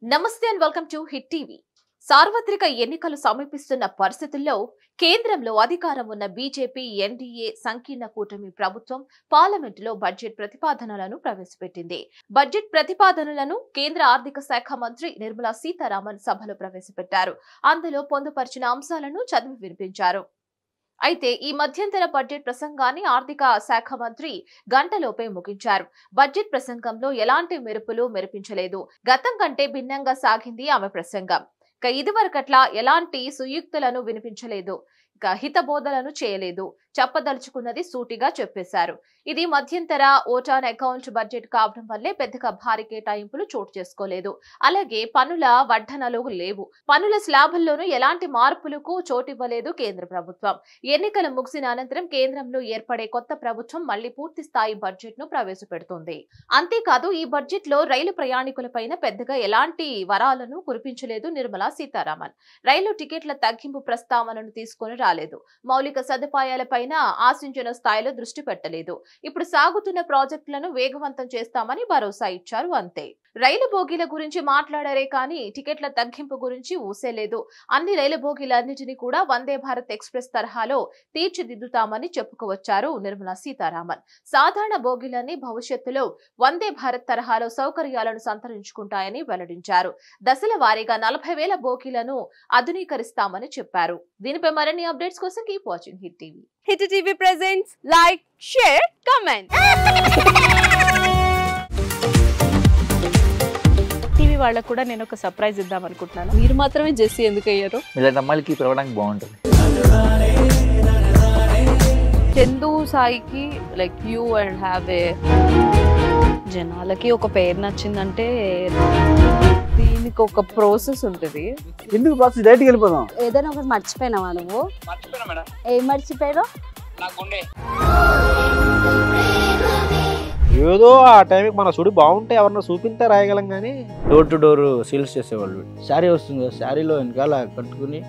నమస్తే and welcome to hit TV. సార్వత్రిక ఎన్నికలు సమీపిస్తున్న పరిస్థితుల్లో కేంద్రంలో అధికారం ఉన్న బీజేపీ ఎన్డీఏ సంకీర్ణ కూటమి ప్రభుత్వం పార్లమెంటులో బడ్జెట్ ప్రతిపాదనలను ప్రవేశపెట్టింది. బడ్జెట్ ప్రతిపాదనలను కేంద్ర ఆర్థిక శాఖ మంత్రి నిర్మలా సీతారామన్ సభలో ప్రవేశపెట్టారు. అందులో పొందుపరిచిన అంశాలను చదివి వినిపించారు. అయితే ఈ మధ్యంతర బడ్జెట్ ప్రసంగాన్ని ఆర్థిక శాఖ మంత్రి గంటలోపే ముగించారు. బడ్జెట్ ప్రసంగంలో ఎలాంటి మెరుపులు మెరిపించలేదు. గతం కంటే భిన్నంగా సాగింది ఆమె ప్రసంగం. ఇదివరకట్లా ఎలాంటి సుయుక్తులను వినిపించలేదు. హితబోధలను చేయలేదు. చెప్పదలుచుకున్నది సూటిగా చెప్పేశారు. ఇది మధ్యంతర ఓటాన్ అకౌంట్ బడ్జెట్ కావడం వల్లే పెద్దగా భారీ కేటాయింపులు చోటు చేసుకోలేదు. అలాగే పన్నుల వడ్డనలు లేవు. పన్నుల స్లాబుల్లోనూ ఎలాంటి మార్పులకు చోటివ్వలేదు కేంద్ర ప్రభుత్వం. ఎన్నికలు ముగిసిన అనంతరం కేంద్రంలో ఏర్పడే కొత్త ప్రభుత్వం మళ్లీ పూర్తి స్థాయి బడ్జెట్ ను ప్రవేశపెడుతుంది. అంతేకాదు ఈ బడ్జెట్ లో రైలు ప్రయాణికులపైన పెద్దగా ఎలాంటి వరాలను కురిపించలేదు నిర్మలా సీతారామన్. రైలు టికెట్ల తగ్గింపు ప్రస్తావనను తీసుకుని రాలేదు. మౌలిక సదుపాయాలపైన ఆశించిన స్థాయిలో దృష్టి పెట్టలేదు. ఇప్పుడు సాగుతున్న ప్రాజెక్టులను వేగవంతం చేస్తామని భరోసా ఇచ్చారు. అంతే. రైలు బోగీల గురించి మాట్లాడారే కానీ టికెట్ల తగ్గింపు గురించి ఊసేలేదు. అన్ని రైలు బోగీలన్నిటినీ కూడా వందే భారత్ ఎక్స్ప్రెస్ తరహాలో తీర్చిదిద్దుతామని చెప్పుకోవచ్చారు నిర్మలా సీతారామన్. సాధారణ బోగీలన్నీ భవిష్యత్తులో వందే భారత్ తరహాలో సౌకర్యాలను సంతరించుకుంటాయని వెల్లడించారు. దశల వారీగా 40,000 బోగీలను ఆధునీకరిస్తామని చెప్పారు. దీనిపై మరిన్ని అప్డేట్స్ కోసం keep watching hit TV. Hit TV presents like, share, comment. TV వాళ్ళకు కూడా నేను ఒక సర్ప్రైజ్ ఇద్దాం అనుకుంటున్నాను. మీరు మాత్రమే జెస్సీ ఎందుకు అయ్యారు? ఇలాంటి అమ్మాయిలకి పిలవడానికి బాగుంటుంది. చందు సాయికి like you and have a జనాలకి ఒక పేరు నచ్చిందంటే దీనికి ఒక ప్రాసెస్ ఉంటుంది. ఎందుకు ప్రాసెస్ డైరెక్ట్‌గా వెళ్ళిపోదాం. ఏదైనా ఒకటి మర్చిపోయినావా నువ్వు? మర్చిపోయినా మేడం. ఏం మర్చిపోయావు? నా గుండె. ఏదో ఆ టైంకి మన సుడి బాగుంటే ఎవరన్నా చూపిస్తే రాయగలం కానీ డోర్ టు డోర్ సేల్స్ చేసేవాళ్ళు. శారీ వస్తుంది, శారీలో వెనకాల కట్టుకుని